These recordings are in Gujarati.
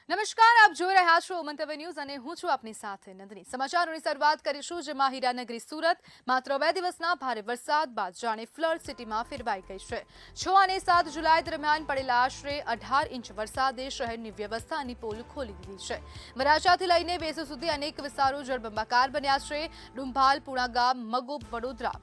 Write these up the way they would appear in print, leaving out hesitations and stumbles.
નમસ્કાર, આપ જોઈ રહ્યા છો મંતવ્ય ન્યૂઝ અને હું છું આપની સાથે નંદની। સમાચારોની શરૂઆત કરીશું જેમાં હીરાનગરી સુરત માત્ર 2 દિવસના ભારે વરસાદ બાદ જાણે ફ્લડ સિટીમાં ફેરવાઈ ગઈ છે। 6 અને 7 જુલાઈ દરમિયાન પડેલા આશરે 18 ઇંચ વરસાદે શહેરની વ્યવસ્થાની પોલ ખોલી દીધી છે। વરાછાથી લઈને વેસુ સુધી અનેક વિસ્તારો જળબંબાકાર બન્યા છે। ડુંભાલ, પુણાગામ, મગોબ, વડોદરા,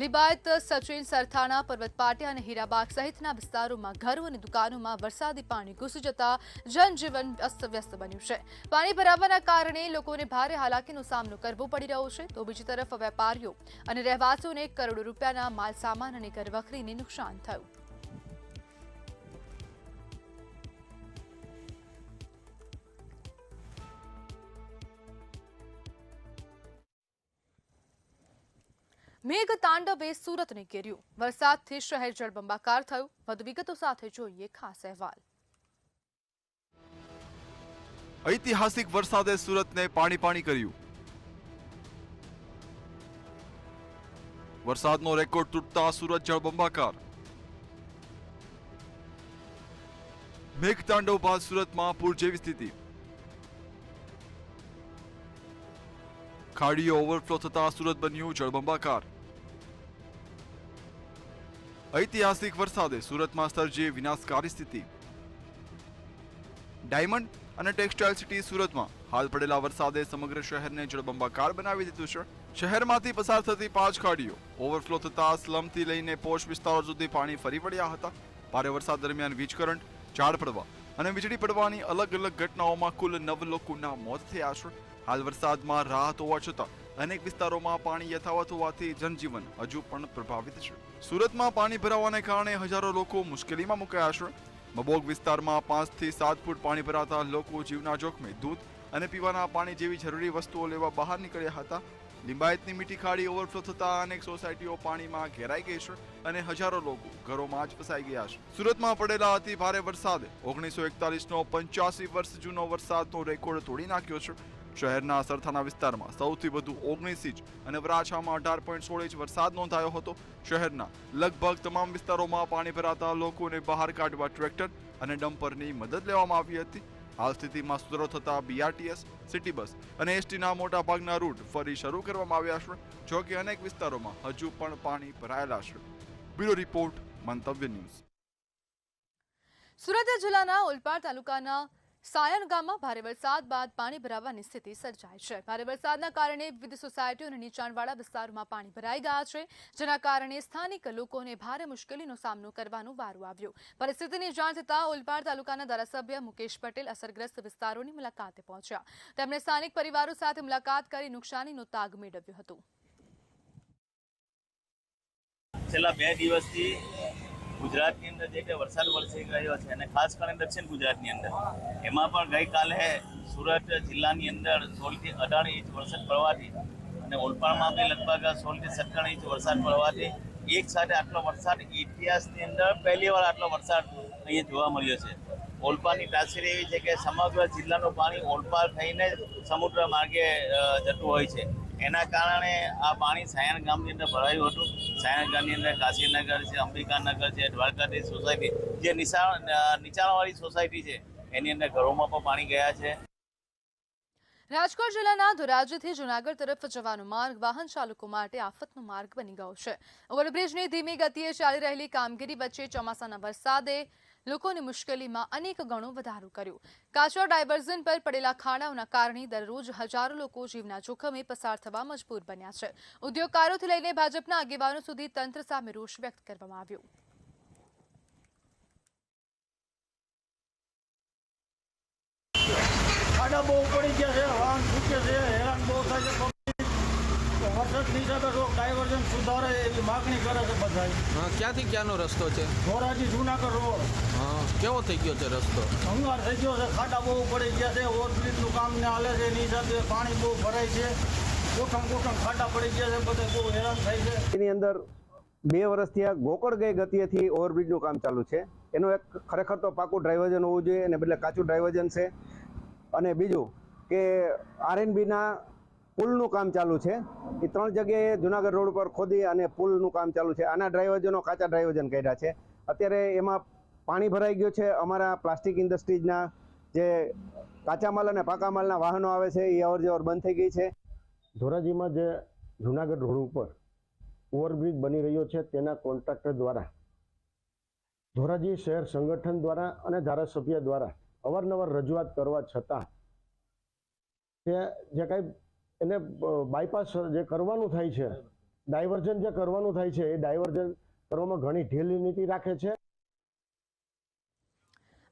લિંબાયત, સચિન, સરથાણા, પર્વત પાટિયા અને હીરાબાગ સહિતના વિસ્તારોમાં ઘરો અને દુકાનોમાં વરસાદી પાણી ઘૂસી જતા જનજીવન અસ્તવ્યસ્ત બન્યું છે। પાણી ભરાવાના કારણે લોકોને ભારે હાલાકીનો સામનો કરવો પડી રહ્યો છે, તો બીજી તરફ વેપારીઓ અને રહેવાસીઓને કરોડો રૂપિયાના માલસામાન અને ઘરવખરીને નુકસાન થયું। મેઘ તાંડવે સુરતને ઘેર્યું, વરસાદથી શહેર જળબંબાકાર થયું। વધુ વિગતો સાથે જોઈએ ખાસ અહેવાલ। ઐતિહાસિક વરસાદે સુરતને પાણી કર્યું। વરસાદનો રેકોર્ડ તૂટતા સુરત જળબંબાકાર। મેઘતાંડવ બાદ સુરતમાં પૂર જેવી સ્થિતિ। ખાડીઓ ઓવરફ્લો થતા સુરત બન્યું જળબંબાકાર। ઐતિહાસિક વરસાદે સુરતમાં સર્જી વિનાશકારી સ્થિતિ। ડાયમંડ અને ટેક્સટાઇલ સિટી સુરતમાં હાલ પડેલા વરસાદે સમગ્ર શહેરને જળબંબાકાર બનાવી દીધું છે। શહેરમાંથી પસાર થતી 5 ખાડીઓ ઓવરફ્લો થતા સ્લમથી લઈને પોશ વિસ્તારો સુધી પાણી ફરી વળ્યા હતા। ભારે વરસાદ દરમિયાન વીજ કરંટ, ઝાડ પડવા અને વીજળી પડવાની અલગ અલગ ઘટનાઓમાં કુલ 9 લોકોના મોત થયા છે। હાલ વરસાદમાં રાહત હોવા છતાં અનેક વિસ્તારોમાં પાણી યથાવત હોવાથી જનજીવન હજુ પણ પ્રભાવિત છે। સુરતમાં પાણી ભરાવાને કારણે હજારો લોકો મુશ્કેલીમાં મુકાયા છે। મબોગ વિસ્તારમાં 5 થી 7 ફૂટ પાણી ભરાતા લોકો જીવના જોખમે દૂધ અને પીવાના પાણી જેવી જરૂરી વસ્તુઓ લેવા બહાર નીકળ્યા હતા। લિંબાયતની મીઠી ખાડી ઓવરફ્લો થતા અનેક સોસાયટીઓ પાણીમાં ઘેરાઈ ગઈ છે અને હજારો લોકો ઘરોમાં જ ફસાઈ ગયા છે। સુરતમાં પડેલા અતિ ભારે વરસાદે 1941નો 85 વર્ષ જૂનો વરસાદનો રેકોર્ડ તોડી નાખ્યો છે। શહેરના સરથાણા વિસ્તારમાં સૌથી વધુ 19 ઇંચ અને વરાછામાં 18.16 ઇંચ વરસાદ નોંધાયો હતો। શહેરના લગભગ તમામ વિસ્તારોમાં પાણી ભરાતા લોકોને બહાર કાઢવા ટ્રેક્ટર અને ડમ્પરની મદદ લેવામાં આવી હતી। હાલ સ્થિતિમાં સુધારો થતા બીઆરટીએસ, સિટી બસ અને એસટીના મોટા ભાગના રૂટ ફરી શરૂ કરવામાં આવ્યા છે, જો કે અનેક વિસ્તારોમાં હજુ પણ પાણી ભરાયેલા છે। બ્યુરો રિપોર્ટ, મંતવ્ય ન્યૂઝ। સુરત જિલ્લાના ઓલપાડ તાલુકાના સાયણ ગામમાં ભારે વરસાદ બાદ પાણી ભરાવાની સ્થિતિ સર્જાઈ છે। ભારે વરસાદના કારણે વિવિધ સોસાયટીઓ અને નીચાણવાળા વિસ્તારોમાં પાણી ભરાઈ ગયા છે, જેના કારણે સ્થાનિક લોકોને ભારે મુશ્કેલીનો સામનો કરવાનો વારો આવ્યો। પરિસ્થિતિની જાણ થતાં ઓલપાડ તાલુકાના ધારાસભ્ય મુકેશ પટેલ અસરગ્રસ્ત વિસ્તારોની મુલાકાતે પહોંચ્યા। તેમણે સ્થાનિક પરિવારો સાથે મુલાકાત કરી નુકસાનીનો તાગ મેળવ્યો હતો। છેલ્લા 2 દિવસથી ગુજરાતની અંદર જે કે વરસાદ વરસી રહ્યો છે અને ખાસ કરીને દક્ષિણ ગુજરાતની અંદર એમાં પણ ગઈકાલે સુરત જિલ્લાની અંદર 16 થી 18 ઇંચ વરસાદ પડવાથી અને ઓલપાડમાં બી લગભગ 16 થી 17 ઇંચ વરસાદ પડવાથી એક સાથે આટલો વરસાદ ઇતિહાસની અંદર પહેલીવાર આટલો વરસાદ અહીંયા જોવા મળ્યો છે। ઓલપાડની તાસીર એવી છે કે સમગ્ર જિલ્લાનું પાણી ઓલપાડ થઈને સમુદ્ર માર્ગે જતું હોય છે। એના કારણે આ પાણી સાયણ ગામની અંદર ભરાયું હતું। સાયણ ગામની અંદર કાશીનગર છે, અંબિકાનગર છે, દ્વારકાધીશ સોસાયટી જે નીચાણવાળી સોસાયટી છે એની અંદર ઘરોમાં પણ પાણી ગયા છે। રાજકોટ જિલ્લાના ધોરાજીથી જૂનાગઢ તરફ જવાનો માર્ગ વાહન ચાલકો માટે આફતનો માર્ગ બની ગયો છે। ઓવરબ્રિજની ધીમી ગતિએ ચાલી રહેલી કામગીરી વચ્ચે ચોમાસાના વરસાદે લોકોની મુશ્કેલીમાં અનેક ગણો વધારો કર્યો। કાચા ડાયવર્ઝન પર પડેલા ખાડાઓના કારણે દરરોજ હજારો લોકો જીવના જોખમે પસાર થવા મજબૂર બન્યા છે। ઉદ્યોગકારોથી લઈને ભાજપના આગેવાનો સુધી તંત્ર સામે રોષ વ્યક્ત કરવામાં આવ્યો। ખાડા બહુ પડી ગયા છે, વાહન છૂટે છે, હેરાન બહુ થાય છે। વરસાદની સાથે ડાયવર્ઝન સુધારે એવી માગણી કરે છે બધા। ક્યાંથી ક્યાંનો રસ્તો છે? ધોરાજી જૂનાગઢ રોડ। કેવો થઈ ગયો છે રસ્તો? અંગાર થઈ ગયો છે, ખાડા બહુ પડી ગયા છે, ઓવરબ્રિજનું કામ ને હાલે છે, એની સાથે પાણી બહુ ભરાય છે, ગોઠમ ખાડા પડી ગયા છે, બધા બહુ હેરાન થાય છે। એની અંદર 2 વર્ષથી આ ગોકળ ગઈ ગતિએથી ઓવરબ્રિજનું કામ ચાલુ છે। એનું એક ખરેખર તો પાકું ડ્રાઇવર્ઝન હોવું જોઈએ અને બદલે કાચું ડ્રાઇવર્ઝન છે। અને બીજું કે આરએનબીના પુલનું કામ ચાલુ છે। એ 3 જગ્યાએ જુનાગઢ રોડ પર ખોદી અને પુલનું કામ ચાલુ છે। આના ડ્રાઇવર્ઝનો કાચા ડ્રાઇવર્ઝન કાઢ્યા છે। અત્યારે એમાં પાણી ભરાઈ ગયું છે। અમારા પ્લાસ્ટિક ઇન્ડસ્ટ્રીઝના જે કાચા માલ અને પાકા માલના વાહનો આવે છે એ અવરજવર બંધ થઈ ગઈ છે. ધોરાજીમાં જે જુનાગઢ રોડ ઉપર ઓવરબ્રિજ બની રહ્યો છે તેના કોન્ટ્રાક્ટર દ્વારા ધોરાજી શહેર સંગઠન દ્વારા અને ધારાસભ્ય દ્વારા અવારનવાર રજૂઆત કરવા છતાં તે જે કાંઈ એને બાયપાસ જે કરવાનું થાય છે, ડાયવર્ઝન જે કરવાનું થાય છે એ ડાયવર્ઝન કરવામાં ઘણી ઢીલી નીતિ રાખે છે.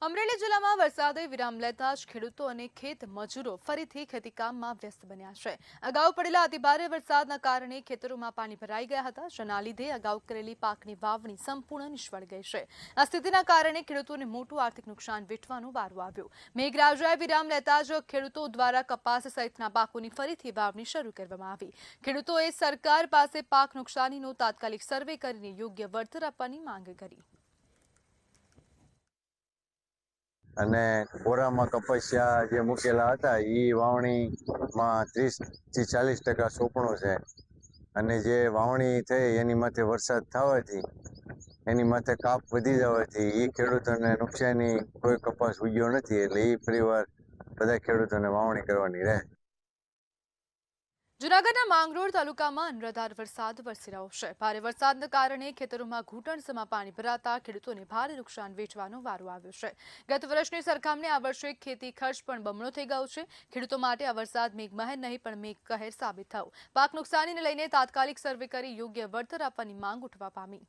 અમરેલી જિલ્લામાં વરસાદે વિરામ લેતા જ ખેડૂતો અને ખેત મજૂરો ફરીથી ખેતીકામમાં વ્યસ્ત બન્યા છે. અગાઉ પડેલા અતિભારે વરસાદના કારણે ખેતરોમાં પાણી ભરાઈ ગયા હતા, જેના લીધે અગાઉ કરેલી પાકની વાવણી સંપૂર્ણ નિષ્ફળ ગઈ છે. આ સ્થિતિના કારણે ખેડૂતોને મોટું આર્થિક નુકસાન વેઠવાનો વારો આવ્યો. મેઘરાજાએ વિરામ લેતા જ ખેડૂતો દ્વારા કપાસ સહિતના પાકોની ફરીથી વાવણી શરૂ કરવામાં આવી. ખેડૂતોએ સરકાર પાસે પાક નુકસાનીનો તાત્કાલિક સર્વે કરીને યોગ્ય વળતર આપવાની માંગ કરી. અને કોરામાં કપાસિયા જે મૂકેલા હતા એ વાવણીમાં 30 થી 40% સોંપણું છે. અને જે વાવણી થઈ એની માથે વરસાદ થવાથી એની માથે કાપ વધી જવાથી એ ખેડૂતોને નુકસાની કોઈ કપાસ ઉગ્યો નથી, એટલે એ ફરીવાર બધા ખેડૂતોને વાવણી કરવાની રહે. જૂનાગઢના માંગરોળ તાલુકામાં અનરાધાર વરસાદ વરસી રહ્યો છે. ભારે વરસાદના કારણે ખેતરોમાં ઘૂંટણસમાં પાણી ભરાતા ખેડૂતોને ભારે નુકસાન વેઠવાનો વારો આવ્યો છે. ગત વર્ષની સરખામણીએ આ વર્ષે ખેતી ખર્ચ પણ બમણો થઈ ગયો છે. ખેડૂતો માટે આ વરસાદ મેઘમહેર નહીં પણ મેઘકહેર સાબિત થયો. પાક નુકસાનીને લઈને તાત્કાલિક સર્વે કરી યોગ્ય વળતર આપવાની માંગ ઉઠવા પામી.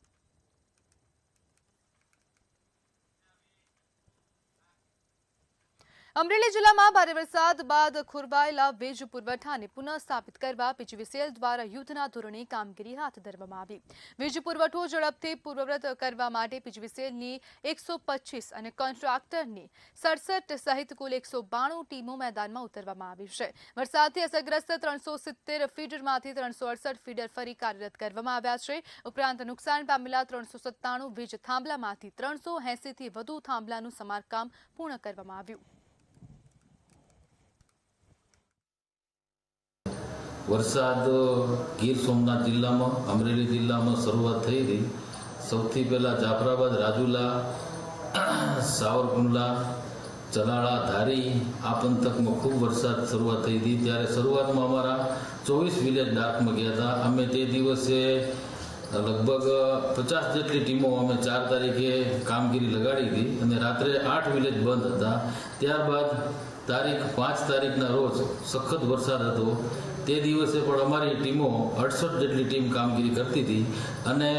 અમરેલી જિલ્લામાં ભારે વરસાદ બાદ ખોરવાયેલા વીજ પુરવઠાને પુનઃ સ્થાપિત કરવા પીજીવીસીએલ દ્વારા યુદ્ધના ધોરણે કામગીરી હાથ ધરવામાં આવી. વીજ પુરવઠો ઝડપથી પૂર્વવત કરવા માટે પીજીવીસીએલની 125 અને કોન્ટ્રાક્ટરની 67 સહિત કુલ 192 ટીમો મેદાનમાં ઉતરવામાં આવી છે. વરસાદથી અસરગ્રસ્ત 370 ફીડરમાંથી 368 ફીડર ફરી કાર્યરત કરવામાં આવ્યા છે. ઉપરાંત નુકસાન પામેલા 397 વીજ થાંભલામાંથી 380થી વધુ થાંભલાનું સમારકામ પૂર્ણ કરવામાં આવ્યું. વરસાદ ગીર સોમનાથ જિલ્લામાં, અમરેલી જિલ્લામાં શરૂઆત થઈ હતી. સૌથી પહેલાં જાફરાબાદ, રાજુલા, સાવરકુંડલા, ચલાળા, ધારી આ પંથકમાં ખૂબ વરસાદ શરૂઆત થઈ હતી. ત્યારે શરૂઆતમાં અમારા 24 વિલેજ ડાર્કમાં ગયા હતા. અમે તે દિવસે લગભગ 50 જેટલી ટીમો અમે 4 તારીખે કામગીરી લગાડી હતી અને રાત્રે 8 વિલેજ બંધ હતા. ત્યારબાદ તારીખ 5 તારીખના રોજ સખત વરસાદ હતો. તે દિવસે પણ અમારી ટીમો 68 જેટલી ટીમ કામગીરી કરતી હતી અને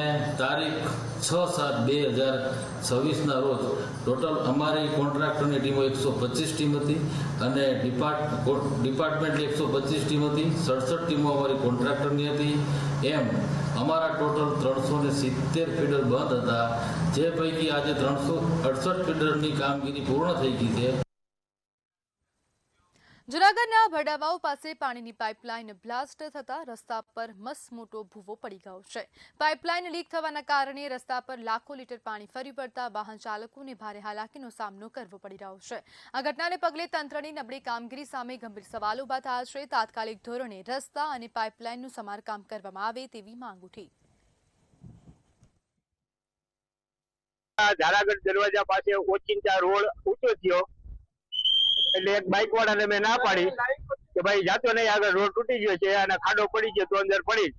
તારીખ 6/7/2026ના રોજ ટોટલ અમારી કોન્ટ્રાક્ટરની ટીમો 125 ટીમ હતી અને ડિપાર્ટમેન્ટની 125 ટીમ હતી. 67 ટીમો અમારી કોન્ટ્રાક્ટરની હતી. એમ અમારા ટોટલ 370 ફીડર બંધ હતા, જે પૈકી આજે 368 ફીડરની કામગીરી પૂર્ણ થઈ ગઈ છે. જૂનાગઢના ભડાવાવ પાસે પાણીની પાઇપલાઇન બ્લાસ્ટ થતા રસ્તા પર મસમોટો ભૂવો પડી ગયો છે. પાઇપલાઇન લીક થવાના કારણે રસ્તા પર લાખો લીટર પાણી ફરી પડતા વાહન ચાલકોને ભારે હાલાકીનો સામનો કરવો પડી રહ્યો છે. આ ઘટનાને પગલે તંત્રની નબળી કામગીરી સામે ગંભીર સવાલો ઉભા થયા છે. તાત્કાલિક ધોરણે રસ્તા અને પાઇપલાઇનનું સમારકામ કરવામાં આવે તેવી માંગ ઉઠી. ધારાગઢ દરવાજા પાસે ઓચિંતા રોડ ઊંચો થયો એટલે એક બાઇક વાળાને મેં ના પાડી કે ભાઈ જાતો નહીં, આગળ રોડ તૂટી ગયો છે અને ખાડો પડી ગયો તો અંદર પડી.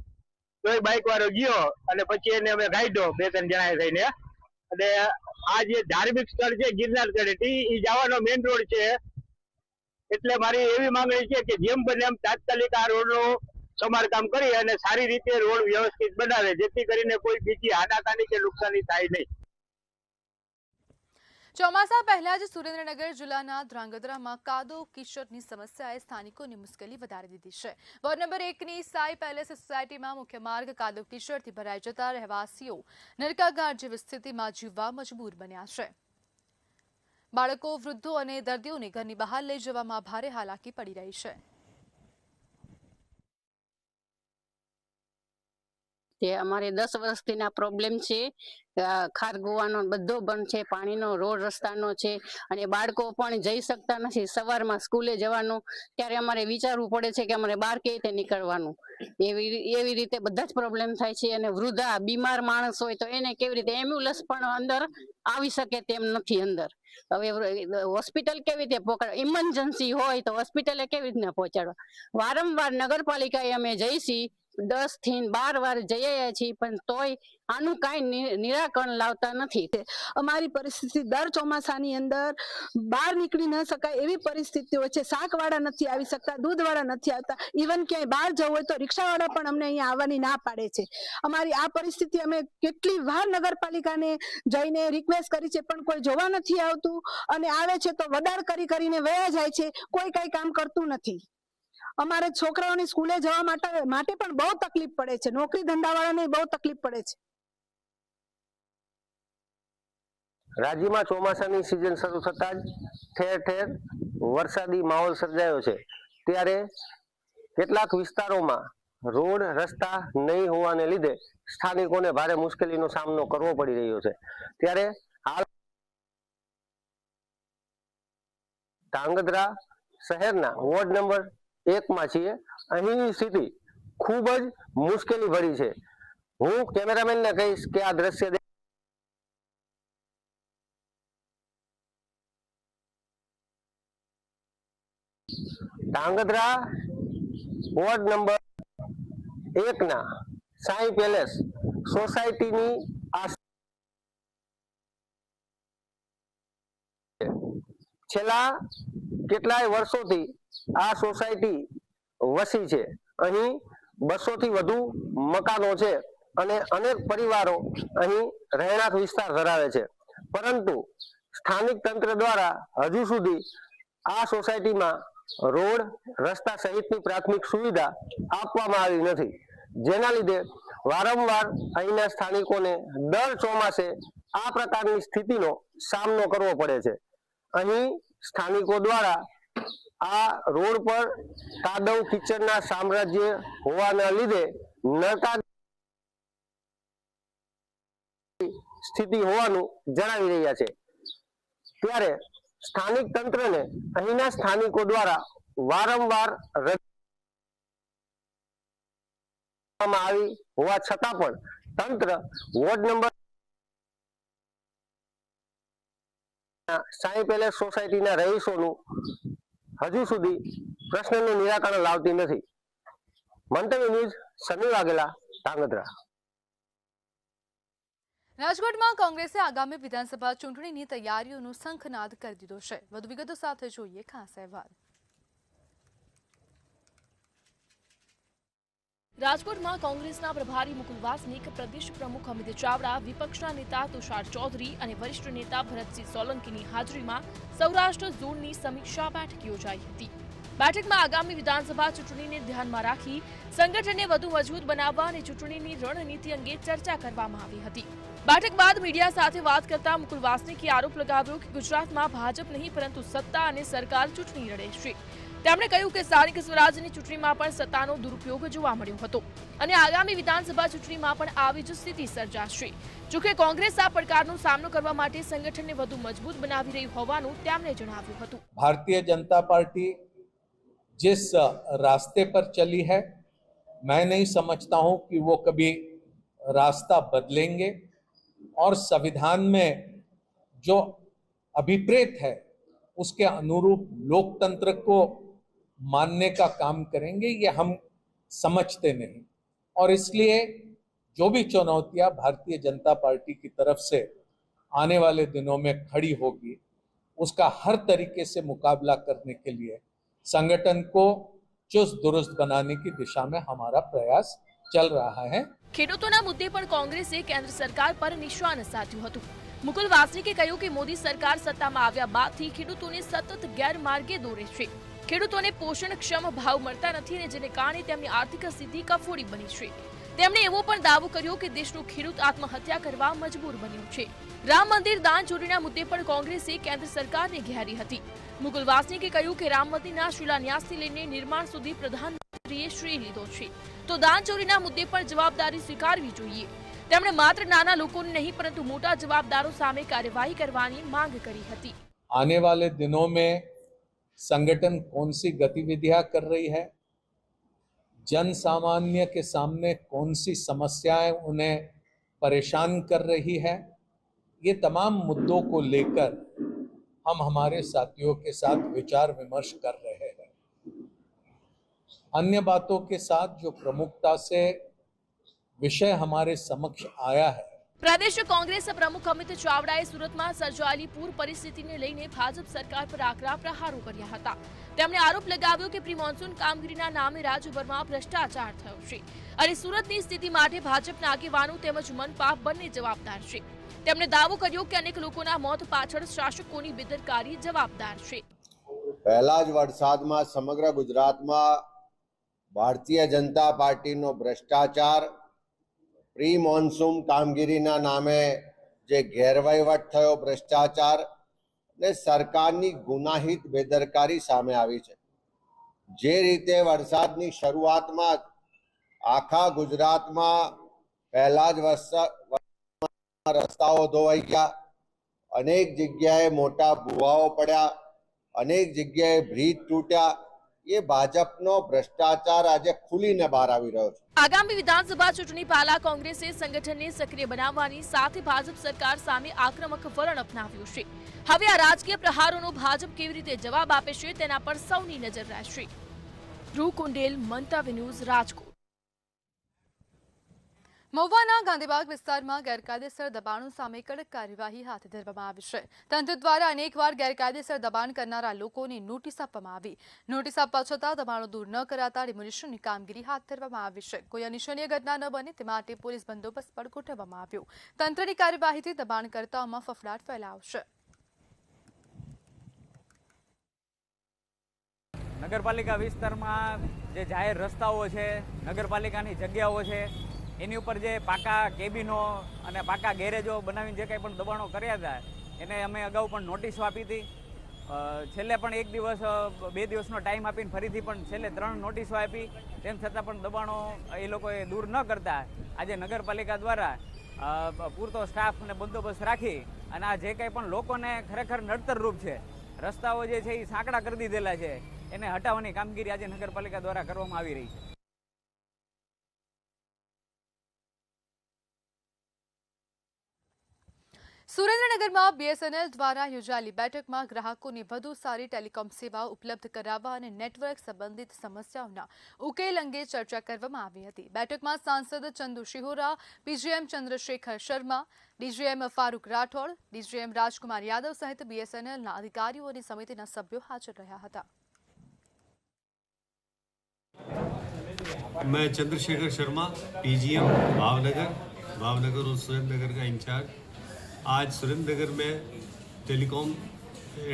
તો એ બાઇક વાળો ગયો અને પછી એને અમે ગાઈડો 2-3 જણાએ થઈને. અને આ જે ધાર્મિક સ્થળ છે ગિરનાર તળેટી એ જવાનો મેઇન રોડ છે. એટલે મારી એવી માંગણી છે કે જેમ બને એમ તાત્કાલિક આ રોડનું સમારકામ કરી અને સારી રીતે રોડ વ્યવસ્થિત બનાવે, જેથી કરીને કોઈ બીજી હાનાકાની કે નુકસાની થાય નહીં. ચોમાસા પહેલા જ સુરેન્દ્રનગર જિલ્લાના ધ્રાંગધ્રામાં કાદવ કિચડની સમસ્યાએ સ્થાનિકોની મુશ્કેલી વધારી દીધી છે. વોર્ડ નંબર 1ની સાઈ પેલેસ સોસાયટીમાં મુખ્ય માર્ગ કાદવ કિચડથી ભરાઈ જતા રહેવાસીઓ નરકાગાર જેવી સ્થિતિમાં જીવવા મજબૂર બન્યા છે. બાળકો, વૃદ્ધો અને દર્દીઓને ઘરની બહાર લઈ જવામાં ભારે હાલાકી પડી રહી છે. તે અમારે 10 વર્ષથી ના પ્રોબ્લેમ છે. ખારગોવાનો બધો બંધ છે, પાણીનો રોડ રસ્તાનો છે અને બાળકો પણ જઈ શકતા નથી. સવારમાં સ્કૂલે જવાનું ત્યારે અમારે વિચારવું પડે છે કે અમારે બહાર કેવી રીતે નીકળવાનું. એવી રીતે બધા જ પ્રોબ્લેમ થાય છે. અને વૃદ્ધા બીમાર માણસ હોય તો એને કેવી રીતે એમ્બ્યુલન્સ પણ અંદર આવી શકે તેમ નથી અંદર. હવે હોસ્પિટલ કેવી રીતે પહોંચાડવા, ઇમરજન્સી હોય તો હોસ્પિટલે કેવી રીતના પહોંચાડવા. વારંવાર નગરપાલિકાએ અમે જઈશી 10 થી 12 વાર જઈ આવ્યા છીએ, પણ તોય આનું કાંઈ નિરાકરણ લાવતા નથી. અમારી પરિસ્થિતિ દર ચોમાસાની અંદર બહાર નીકળી ન શકાય એવી પરિસ્થિતિઓ છે. શાકવાળા નથી આવી શકતા, દૂધવાળા નથી આવતા, ઇવન ક્યાંય બહાર જવું હોય તો રિક્ષાવાળા પણ અમને અહીંયા આવવાની ના પાડે છે. અમારી આ પરિસ્થિતિ અમે કેટલી વાર નગરપાલિકાને જઈને રિક્વેસ્ટ કરી છે, પણ કોઈ જોવા નથી આવતું અને આવે છે તો વડાળ કરીને વયા જાય છે. કોઈ કઈ કામ કરતું નથી. અમારે છોકરાઓની સ્કૂલે જવા માટે પણ બહુ તકલીફ પડે છે. નોકરી ધંધાવાળાને બહુ તકલીફ પડે છે. રાજ્યમાં ચોમાસાની સિઝન શરૂ થતાં જ ઠેર ઠેર વરસાદી માહોલ સર્જાયો છે. ત્યારે કેટલાક વિસ્તારોમાં રોડ રસ્તા નહીં હોવાને લીધે સ્થાનિકોને ભારે મુશ્કેલીનો સામનો કરવો પડી રહ્યો છે. ત્યારે હાલ ધાંગધ્રા શહેરના વોર્ડ નંબર 1 માં છીએ. અહીંની સ્થિતિ ખૂબ જ મુશ્કેલી ભરી છે. હું કેમેરામેનને કહીશ કે આ દ્રશ્ય ધાંગધ્રા વોર્ડ નંબર 1 ના સાંઈ પેલેસ સોસાયટીની આ છેલ્લા કેટલાય વર્ષોથી આ સોસાયટી વસી છે. અહીં 200 થી વધુ મકાનો છે અને અનેક પરિવારો અહીં રહેણાંક વિસ્તાર ધરાવે છે. પરંતુ સ્થાનિક તંત્ર દ્વારા હજુ સુધી આ સોસાયટીમાં રોડ રસ્તા સહિતની પ્રાથમિક સુવિધા આપવામાં આવી નથી. જેના લીધે વારંવાર અહીંના સ્થાનિકોને દર ચોમાસે આ પ્રકારની સ્થિતિનો સામનો કરવો પડે છે. અહીં સ્થાનિકો દ્વારા આ રોડ પર કાદવ કીચડના સામ્રાજ્ય હોવાના લીધે નરકાની સ્થિતિ હોવાનું જણાવી રહ્યા છે. ત્યારે સ્થાનિક તંત્રને અહીંના સ્થાનિકો દ્વારા વારંવાર રજૂઆત આવી હોવા છતાં પણ તંત્ર વોર્ડ નંબર સાંઈ પેલેસ સોસાયટીના રહીશોનું હજુ સુધી પ્રશ્નનું નિરાકરણ લાવતી નથી. મંતવ્ય ન્યૂઝ, સમીર વાઘેલા, ધાંગધ્રા. રાજકોટમાં કોંગ્રેસે આગામી વિધાનસભા ચૂંટણીની તૈયારીઓનો શંખનાદ કરી દીધો છે. વધુ વિગતો સાથે જોઈએ ખાસ અહેવાલ. રાજકોટમાં કોંગ્રેસના પ્રભારી મુકુલ વાસનિક, પ્રદેશ પ્રમુખ અમિત ચાવડા, વિપક્ષના નેતા તુષાર ચૌધરી અને વરિષ્ઠ નેતા ભરતસિંહ સોલંકીની હાજરીમાં સૌરાષ્ટ્ર ઝોનની સમીક્ષા બેઠક યોજાઈ હતી. બેઠકમાં આગામી વિધાનસભા ચૂંટણીને ધ્યાનમાં રાખી સંગઠનને વધુ મજબૂત બનાવવા અને ચૂંટણીની રણનીતિ અંગે ચર્ચા કરવામાં આવી હતી. બેઠક બાદ મીડિયા સાથે વાત કરતા મુકુલ વાસનિકે આરોપ લગાવ્યો કે ગુજરાતમાં ભાજપ નહીં પરંતુ સત્તા અને સરકાર ચૂંટણી લડે છે. તેમણે કહ્યું કે સ્થાનિક સ્વરાજની ચૂંટણીમાં પણ સત્તાનો દુરુપયોગ જોવા મળ્યો હતો અને આગામી વિધાનસભા ચૂંટણીમાં પણ આવી જ સ્થિતિ સર્જાશે. જોકે કોંગ્રેસ આ પડકારનો સામનો કરવા માટે સંગઠનને વધુ મજબૂત બનાવી રહી હોવાનું તેમણે જણાવ્યું હતું. भारतीय जनता पार्टी जिस रास्ते पर चली है, मैं नहीं समझता हूं कि वो कभी रास्ता बदलेंगे और संविधान में जो अभिप्रेत है उसके अनुरूप लोकतंत्र को मानने का काम करेंगे, ये हम समझते नहीं. और इसलिए जो भी चुनौतियां भारतीय जनता पार्टी की तरफ से आने वाले दिनों में खड़ी होगी, उसका हर तरीके से मुकाबला करने के लिए संगठन को चुस्त दुरुस्त बनाने की दिशा में हमारा प्रयास चल रहा है. ખેડૂતોના મુદ્દે પણ કોંગ્રેસે કેન્દ્ર સરકાર પર નિશાન સાધ્યું હતું. મુકુલ વાસનિકે કહ્યું કે મોદી સરકાર સત્તામાં આવ્યા બાદથી ખેડૂતોને સતત ગેરમાર્ગે દોરે છે. ખેડૂતોને પોષણક્ષમ ભાવ મળતા નથી અને જેને કારણે તેમની આર્થિક સ્થિતિ કફોડી બની છે. તેમણે એવો પણ દાવો કર્યો કે દેશનો ખેડૂત આત્મહત્યા કરવા મજબૂર બન્યો છે. રામ મંદિર દાન ચોરીના મુદ્દે પણ કોંગ્રેસે કેન્દ્ર સરકારને ઘેરી હતી. મુકુલ વાસનિકે કહ્યું કે રામ મંદિરના શિલાન્યાસથી લઈને નિર્માણ સુધી પ્રધાનમંત્રી મંત્રીએ શ્રેય લીધો છે, તો દાન ચોરીના મુદ્દે પણ જવાબદારી સ્વીકારવી જોઈએ. તેમણે માત્ર નાના લોકોને નહીં પરંતુ મોટા જવાબદારો સામે કાર્યવાહી કરવાની માંગ કરી હતી. आने वाले दिनों में संगठन कौन सी गतिविधियां कर रही है, जन सामान्य के सामने कौन सी समस्याएं उन्हें परेशान कर रही है, ये तमाम मुद्दों को लेकर हम हमारे साथियों के साथ विचार विमर्श कर रहे हैं. अन्य बातों के साथ जो प्रमुखता से विषय हमारे समक्ष आया है, પ્રદેશ કોંગ્રેસ પ્રમુખ અમિત ચાવડાએ સુરતમાં સર્જાયેલી પૂર પરિસ્થિતિને લઈને ભાજપ સરકાર પર આકરા પ્રહારો કર્યા હતા. તેમણે આરોપ લગાવ્યો કે પ્રી મોન્સૂન કામગીરીના નામે રાજ્યભરમાં ભ્રષ્ટાચાર થયો છે અને સુરતની સ્થિતિ માટે ભાજપના આગેવાનો તેમજ મનપા બંને જવાબદાર છે. તેમણે દાવો કર્યો કે અનેક લોકોના મોત પાછળ શાસકોની બેદરકારી જવાબદાર છે. પહેલા જ વરસાદમાં સમગ્ર ગુજરાતમાં ભારતીય જનતા પાર્ટીનો ભ્રષ્ટાચાર, પ્રી મોન્સૂન કામગીરીના નામે જે ગેરવહીવટ થયો, ભ્રષ્ટાચાર ને સરકારની ગુનાહિત બેદરકારી સામે આવી છે. જે રીતે વરસાદની શરૂઆતમાં જ આખા ગુજરાતમાં પહેલા જ રસ્તાઓ ધોવાઈ ગયા, અનેક જગ્યાએ મોટા ભૂવાઓ પડ્યા, અનેક જગ્યાએ બ્રિજ તૂટ્યા. એ ભાજપનો ભ્રષ્ટાચાર આજે ખુલીને બહાર આવી રહ્યો છે. આગામી વિધાનસભા ચૂંટણી પહેલા કોંગ્રેસે સંગઠનને સક્રિય બનાવવાની સાથે ભાજપ સરકાર સામે આક્રમક વલણ અપનાવ્યું છે. હવે આ રાજકીય પ્રહારોનો ભાજપ કેવી રીતે જવાબ આપે છે તેના પર સૌની નજર રહેશે. ધ્રુવ કુંડેલ, મંતવ્ય ન્યૂઝ, રાજકોટ. મહુવાના ગાંધીબાગ વિસ્તારમાં ગેરકાયદેસર દબાણો સામે કડક કાર્યવાહી હાથ ધરવામાં આવી છે. તંત્ર દ્વારા અનેકવાર ગેરકાયદેસર દબાણ કરનારા લોકોને નોટિસ આપવામાં આવી. નોટિસ આપવા છતાં દબાણો દૂર ન કરાતા ડિમોલિશનની કામગીરી હાથ ધરવામાં આવી છે. કોઈ અનિચ્છનીય ઘટના ન બને તે માટે પોલીસ બંદોબસ્ત પણ ગોઠવવામાં આવ્યો. તંત્રની કાર્યવાહીથી દબાણકર્તાઓમાં ફફડાટ ફેલાવશે. નગરપાલિકા વિસ્તારમાં જે જાહેર રસ્તાઓ છે, નગરપાલિકાની જગ્યાઓ છે, એની ઉપર જે પાકા કેબિનો અને પાકા ગેરેજો બનાવીને જે કંઈ પણ દબાણો કર્યા હતા એને અમે અગાઉ પણ નોટિસો આપી હતી. છેલ્લે પણ 1 દિવસ 2 દિવસનો ટાઈમ આપીને ફરીથી પણ છેલ્લે 3 નોટિસો આપી. તેમ છતાં પણ દબાણો એ લોકોએ દૂર ન કરતા આજે નગરપાલિકા દ્વારા પૂરતો સ્ટાફ અને બંદોબસ્ત રાખી અને આ જે કંઈ પણ લોકોને ખરેખર નડતરરૂપ છે, રસ્તાઓ જે છે એ સાંકડા કરી દીધેલા છે, એને હટાવવાની કામગીરી આજે નગરપાલિકા દ્વારા કરવામાં આવી રહી છે. સુરેન્દ્રનગરમાં બીએસએનએલ દ્વારા યોજાયેલી બેઠકમાં ગ્રાહકોને વધુ સારી ટેલિકોમ સેવાઓ ઉપલબ્ધ કરાવવા અને નેટવર્ક સંબંધિત સમસ્યાઓના ઉકેલ અંગે ચર્ચા કરવામાં આવી હતી. બેઠકમાં સાંસદ ચંદુ શિહોરા, પીજીએમ ચંદ્રશેખર શર્મા, ડીજીએમ ફારૂક રાઠોડ, ડીજીએમ રાજકુમાર યાદવ સહિત બીએસએનએલના અધિકારીઓ અને સમિતિના સભ્યો હાજર રહ્યા હતા. मैं चंद्रशेखर शर्मा, पीजीएम भावनगर और सुरेंद्रनगर का इंचार्ज, आज सुरेंद्रनगर में टेलीकॉम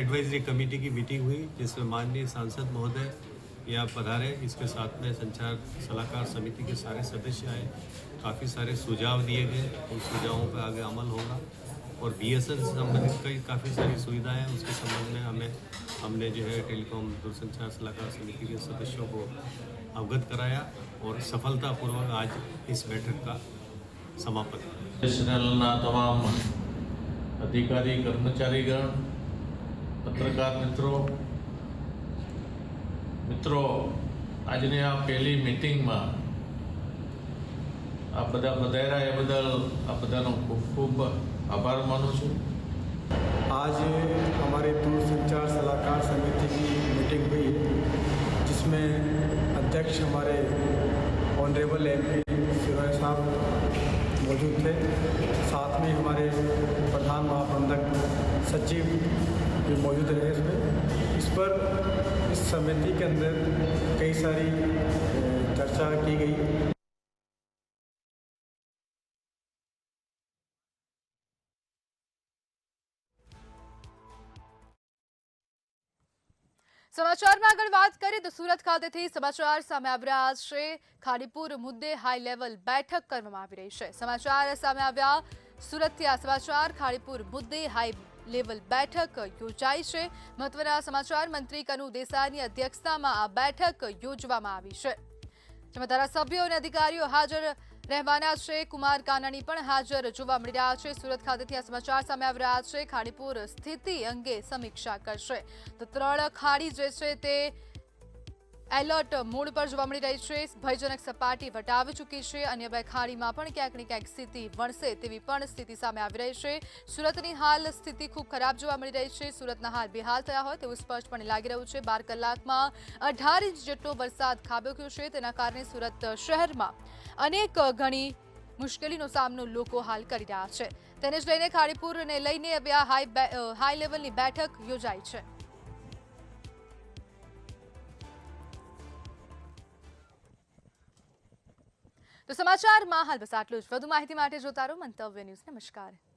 एडवाइजरी कमेटी की मीटिंग हुई जिसमें माननीय सांसद महोदय यहाँ पधारे. इसके साथ में संचार सलाहकार समिति के सारे सदस्य आए. काफ़ी सारे सुझाव दिए गए, उन सुझावों पर आगे अमल होगा और बीएसएनएल से संबंधित कई काफ़ी सारी सुविधाएं हैं, उसके संबंध में हमने जो है टेलीकॉम दूरसंचार सलाहकार समिति के सदस्यों को अवगत कराया और सफलतापूर्वक आज इस बैठक का समापन. बीएसएनएलના તમામ અધિકારી, કર્મચારીગણ, પત્રકાર મિત્રો આજની આ પહેલી મીટિંગમાં આ બધા પધાર્યા એ બદલ આ બધાનો ખૂબ ખૂબ આભાર માનું છું. आज हमारे दूरसंचार सलाहकार समिति की मीटिंग हुई जिसमें अध्यक्ष हमारे ऑनरेबल MP शिवराज साहब मौजूद थे. साथ में हमारे प्रधान महाप्रबंधक सचिव भी मौजूद रहे. इस पर इस समिति के अंदर कई सारी चर्चा की गई. સમાચારમાં આગળ વાત કરીએ તો સુરત ખાતેથી સમાચાર સામે આવી રહ્યા છે. ખાડીપુર મુદ્દે હાઈ લેવલ બેઠક કરવામાં આવી રહી છે. સમાચાર સામે આવ્યા સુરતથી આ સમાચાર. ખાડીપુર મુદ્દે હાઈ લેવલ બેઠક યોજાઈ છે. મહત્વના સમાચાર, મંત્રી કનુ દેસાઈની અધ્યક્ષતામાં આ બેઠક યોજવામાં આવી છે. જેમાં ધારાસભ્યો અને અધિકારીઓ હાજર રહેવાના છે. કુમાર કાનાણી પણ હાજર જોવા મળી રહ્યા છે. સુરત ખાતેથી આ સમાચાર સામે આવી રહ્યા છે. ખાડીપુર સ્થિતિ અંગે સમીક્ષા કરશે. તો 3 ખાડી જે છે તે એલર્ટ મોડ પર જોવા મળી રહી છે. ભયજનક સપાટી વટાવી ચૂકી છે. અન્ય 2 ખાડીમાં પણ ક્યાંક ને ક્યાંક સ્થિતિ વણસે તેવી પણ સ્થિતિ સામે આવી રહી છે. સુરતની હાલ સ્થિતિ ખૂબ ખરાબ જોવા મળી રહી છે. સુરતના હાલ બેહાલ થયા હોય તેવું સ્પષ્ટપણે લાગી રહ્યું છે. 12 કલાકમાં 18 ઇંચ જેટલો વરસાદ ખાબક્યો છે. તેના કારણે સુરત શહેરમાં અનેક ઘણી મુશ્કેલીનો સામનો લોકો હાલ કરી રહ્યા છે. તેને જ લઈને ખાડીપુરને લઈને હવે આ હાઈ લેવલની બેઠક યોજાઈ છે. તો સમાચારમાં હાલ બસ આટલું જ. વધુ માહિતી માટે જોતા રહો મંતવ્ય ન્યૂઝ. નમસ્કાર.